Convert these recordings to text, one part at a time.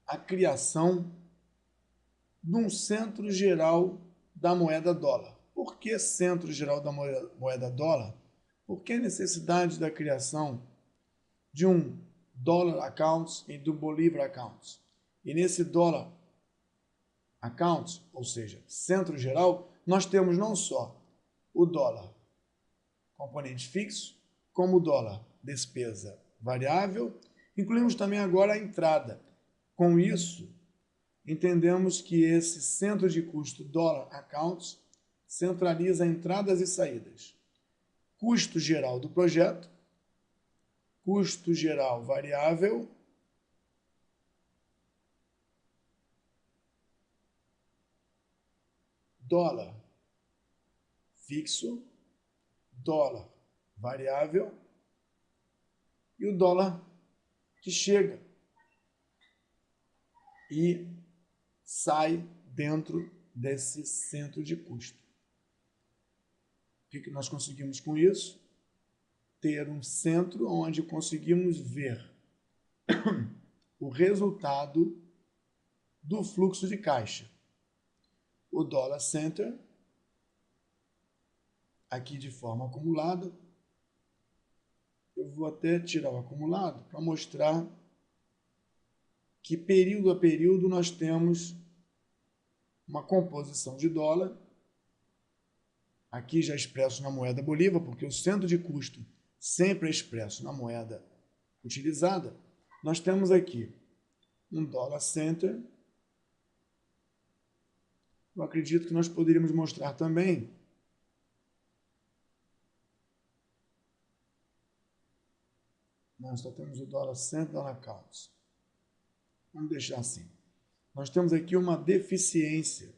a criação de um centro geral da moeda dólar. Por que centro geral da moeda dólar? Porque a necessidade da criação de um dollar accounts e do Bolívar accounts. E nesse dollar accounts, ou seja, centro geral, nós temos não só o dólar componente fixo, como o dólar despesa variável, incluímos também agora a entrada. Com isso, entendemos que esse centro de custo dólar accounts centraliza entradas e saídas. Custo geral do projeto, custo geral variável, dólar fixo, dólar variável e o dólar que chega e sai dentro desse centro de custo. O que nós conseguimos com isso? Ter um centro onde conseguimos ver o resultado do fluxo de caixa. O Dollar Center, aqui de forma acumulada. Eu vou até tirar o acumulado para mostrar que período a período nós temos uma composição de dólar, aqui já expresso na moeda Bolívar, porque o centro de custo sempre é expresso na moeda utilizada. Nós temos aqui um Dollar Center. Eu acredito que nós poderíamos mostrar também nós só temos o Dollar Center, Dollar Accounts. Vamos deixar assim. Nós temos aqui uma deficiência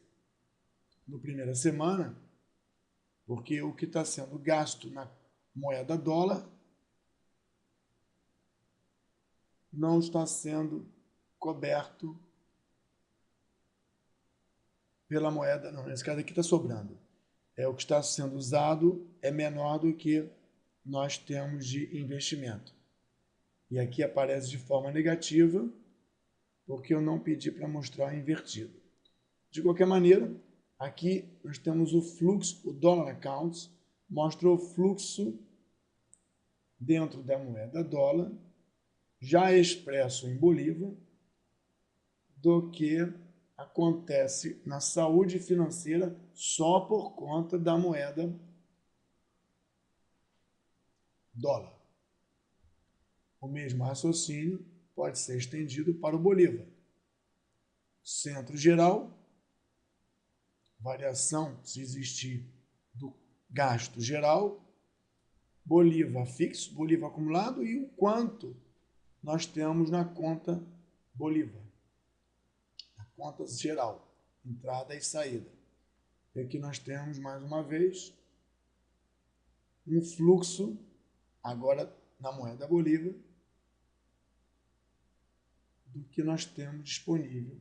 no primeira semana, porque o que está sendo gasto na moeda dólar não está sendo coberto pela moeda, não, nesse caso aqui está sobrando. O que está sendo usado é menor do que nós temos de investimento. E aqui aparece de forma negativa, porque eu não pedi para mostrar invertido. De qualquer maneira, aqui nós temos o fluxo, o Dollar Accounts, mostra o fluxo dentro da moeda dólar, já expresso em Bolívar, do que acontece na saúde financeira só por conta da moeda dólar. O mesmo raciocínio pode ser estendido para o Bolívar. Centro geral, variação, se existir, do gasto geral, Bolívar fixo, Bolívar acumulado e o quanto nós temos na conta Bolívar. A conta geral, entrada e saída. E aqui nós temos, mais uma vez, um fluxo, agora na moeda Bolívar, do que nós temos disponível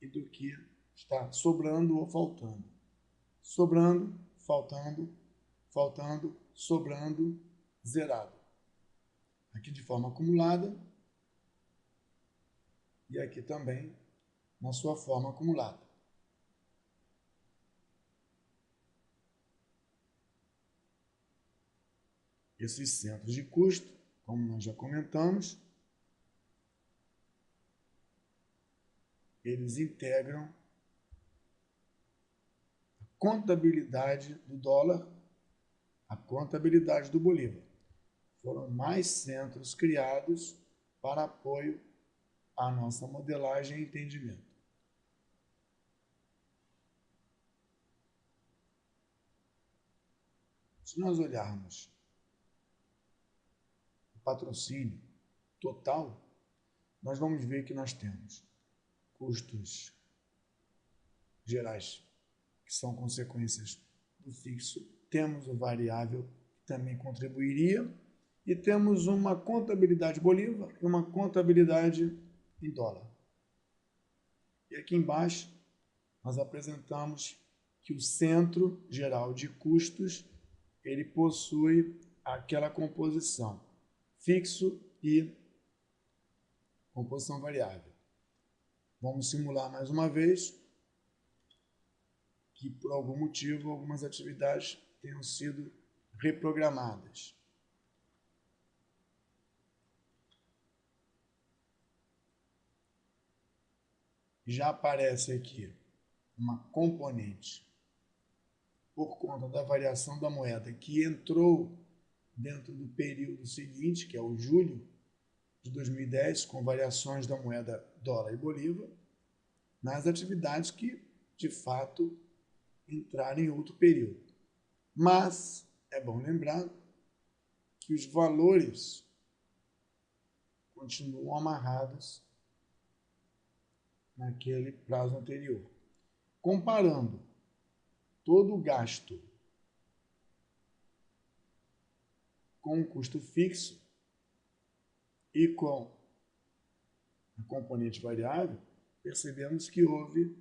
e do que está sobrando ou faltando. Sobrando, faltando, faltando, sobrando, zerado. Aqui de forma acumulada e aqui também na sua forma acumulada. Esses centros de custo, como nós já comentamos, eles integram a contabilidade do dólar, a contabilidade do Bolívar. Foram mais centros criados para apoio à nossa modelagem e entendimento. Se nós olharmos o patrocínio total, nós vamos ver que nós temos custos gerais, que são consequências do fixo, temos o variável, que também contribuiria, e temos uma contabilidade Bolívar e uma contabilidade em dólar. E aqui embaixo nós apresentamos que o centro geral de custos ele possui aquela composição fixo e composição variável. Vamos simular mais uma vez que, por algum motivo, algumas atividades tenham sido reprogramadas. Já aparece aqui uma componente por conta da variação da moeda que entrou dentro do período seguinte, que é o julho de 2010, com variações da moeda dólar e bolívar, nas atividades que, de fato, entraram em outro período. Mas é bom lembrar que os valores continuam amarrados naquele prazo anterior. Comparando todo o gasto com o custo fixo e com a componente variável, percebemos que houve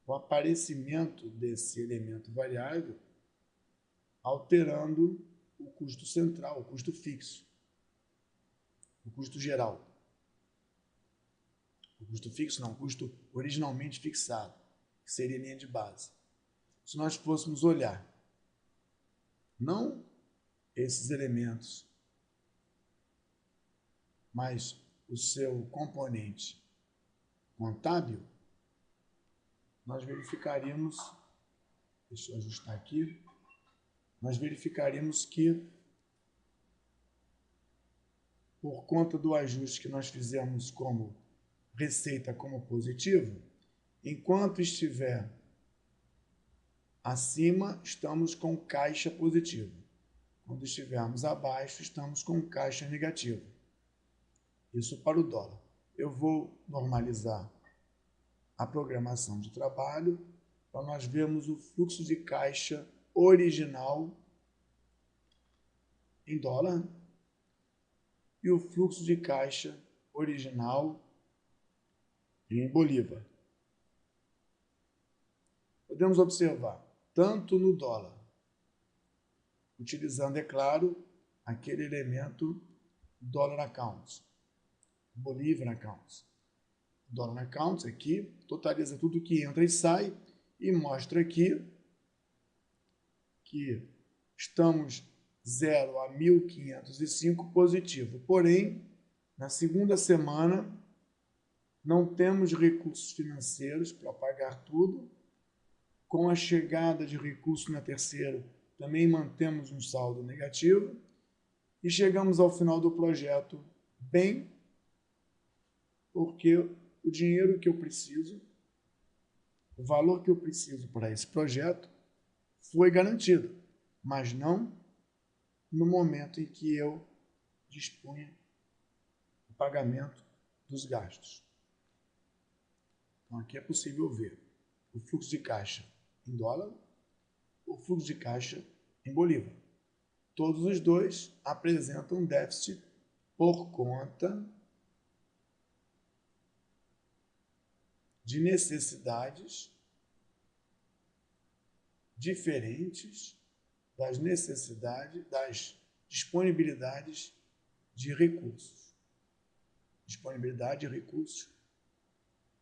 o aparecimento desse elemento variável alterando o custo central, o custo fixo, o custo geral. O custo fixo não, o custo originalmente fixado, que seria a linha de base. Se nós fôssemos olhar, não esses elementos, mas o seu componente contábil, nós verificaríamos, deixa eu ajustar aqui, nós verificaríamos que, por conta do ajuste que nós fizemos como receita como positivo, enquanto estiver acima, estamos com caixa positivo. Quando estivermos abaixo, estamos com caixa negativo. Isso para o dólar. Eu vou normalizar a programação de trabalho para nós vermos o fluxo de caixa original em dólar e o fluxo de caixa original em bolívar. Podemos observar, tanto no dólar, utilizando, é claro, aquele elemento dollar accounts, bolívar accounts. Dollar accounts aqui totaliza tudo que entra e sai e mostra aqui que estamos 0 a 1.505 positivo. Porém, na segunda semana, não temos recursos financeiros para pagar tudo. Com a chegada de recursos na terceira, também mantemos um saldo negativo e chegamos ao final do projeto bem, porque o dinheiro que eu preciso, o valor que eu preciso para esse projeto foi garantido, mas não no momento em que eu dispunha o pagamento dos gastos. Então, aqui é possível ver o fluxo de caixa em dólar, o fluxo de caixa em bolívar. Todos os dois apresentam déficit por conta de necessidades diferentes das necessidades, das disponibilidades de recursos. Disponibilidade de recursos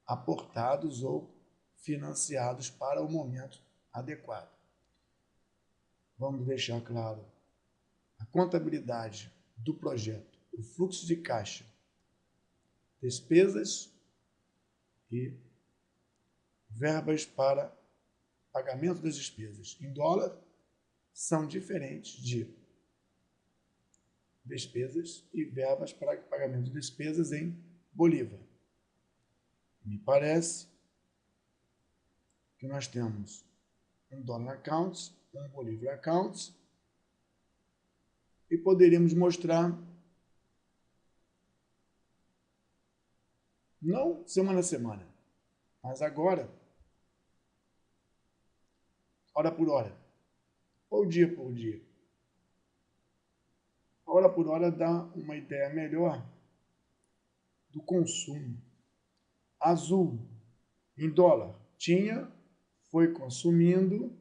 aportados ou financiados para o momento adequado. Vamos deixar claro a contabilidade do projeto, o fluxo de caixa, despesas e verbas para pagamento das despesas em dólar são diferentes de despesas e verbas para pagamento de despesas em bolívar. Me parece que nós temos um dollar accounts, um bolívar accounts e poderíamos mostrar, não semana a semana, mas agora, hora por hora, ou dia por dia. Hora por hora dá uma ideia melhor do consumo. Azul, em dólar, foi consumindo,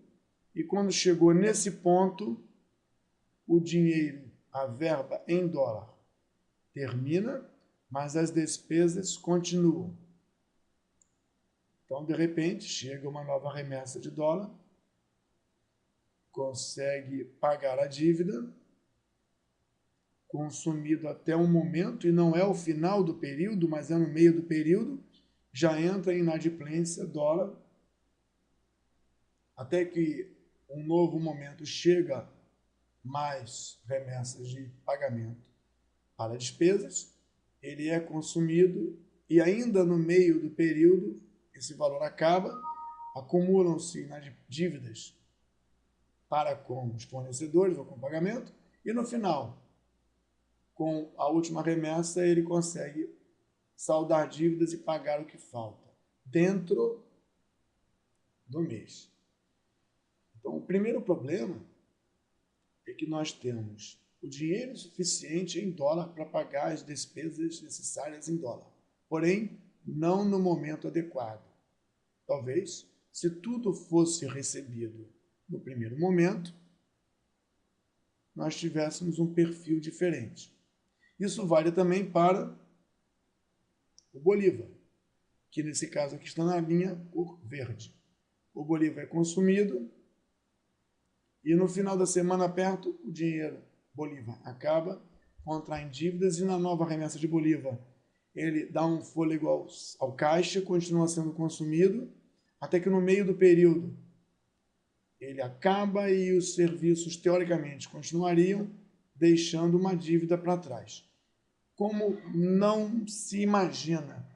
e quando chegou nesse ponto, o dinheiro, a verba em dólar, termina, mas as despesas continuam. Então, de repente, chega uma nova remessa de dólar, consegue pagar a dívida, consumido até um momento, e não é o final do período, mas é no meio do período, já entra em inadimplência dólar, até que um novo momento chega, mais remessas de pagamento para despesas, ele é consumido e ainda no meio do período esse valor acaba, acumulam-se dívidas para com os fornecedores ou com o pagamento, e no final, com a última remessa, ele consegue saldar dívidas e pagar o que falta dentro do mês. Então, o primeiro problema é que nós temos o dinheiro suficiente em dólar para pagar as despesas necessárias em dólar, porém, não no momento adequado. Talvez, se tudo fosse recebido no primeiro momento, nós tivéssemos um perfil diferente. Isso vale também para o Bolívar, que nesse caso aqui está na linha cor verde. O Bolívar é consumido e no final da semana perto o dinheiro Bolívar acaba, contrai dívidas e na nova remessa de Bolívar ele dá um fôlego ao caixa, continua sendo consumido, até que no meio do período ele acaba e os serviços teoricamente continuariam, deixando uma dívida para trás. Como não se imagina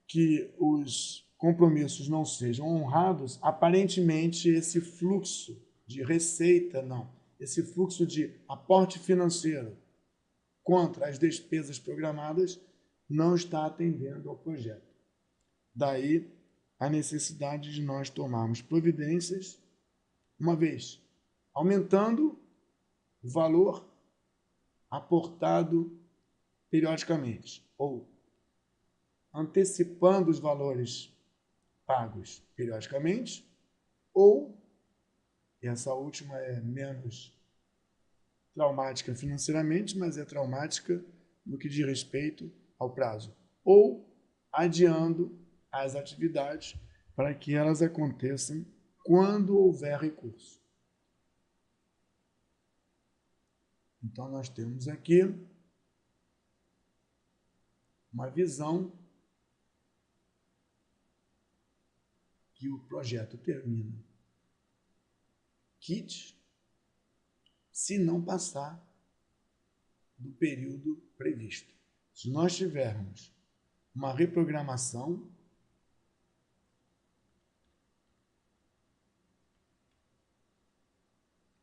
que os compromissos não sejam honrados, aparentemente esse fluxo de receita, esse fluxo de aporte financeiro contra as despesas programadas não está atendendo ao projeto. Daí a necessidade de nós tomarmos providências, uma vez aumentando o valor aportado periodicamente, ou antecipando os valores pagos periodicamente, ou, e essa última é menos traumática financeiramente, mas é traumática no que diz respeito ao prazo, ou adiando as atividades para que elas aconteçam quando houver recurso. Então, nós temos aqui uma visão que o projeto termina kit se não passar do período previsto. Se nós tivermos uma reprogramação,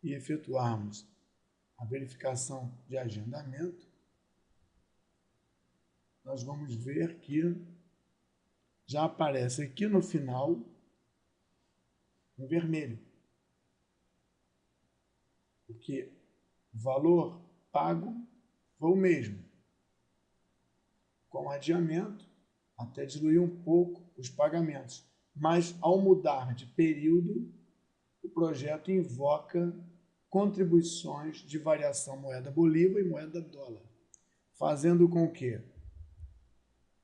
e efetuarmos a verificação de agendamento, nós vamos ver que já aparece aqui no final em vermelho, porque o valor pago foi o mesmo, com adiamento, até diluir um pouco os pagamentos. Mas, ao mudar de período, o projeto invoca contribuições de variação moeda Bolívar e moeda dólar, fazendo com que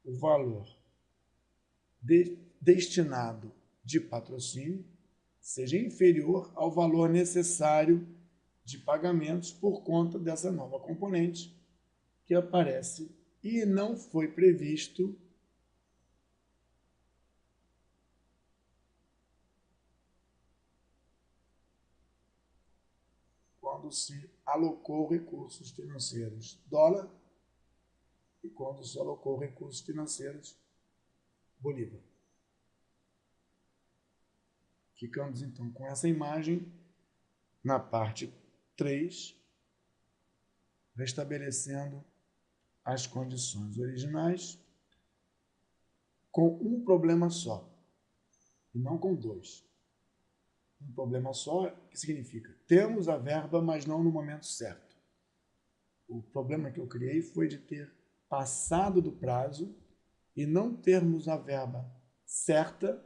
o valor destinado de patrocínio seja inferior ao valor necessário de pagamentos por conta dessa nova componente que aparece e não foi previsto quando se alocou recursos financeiros dólar e quando se alocou recursos financeiros Bolívar. Ficamos então com essa imagem na parte 3, restabelecendo as condições originais com um problema só, e não com dois. Um problema só, que significa, temos a verba, mas não no momento certo. O problema que eu criei foi de ter passado do prazo e não termos a verba certa,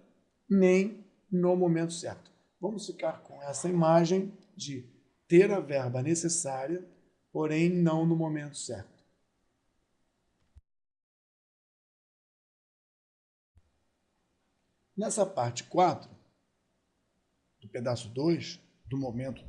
nem no momento certo. Vamos ficar com essa imagem de ter a verba necessária, porém não no momento certo. Nessa parte 4, do pedaço 2, do momento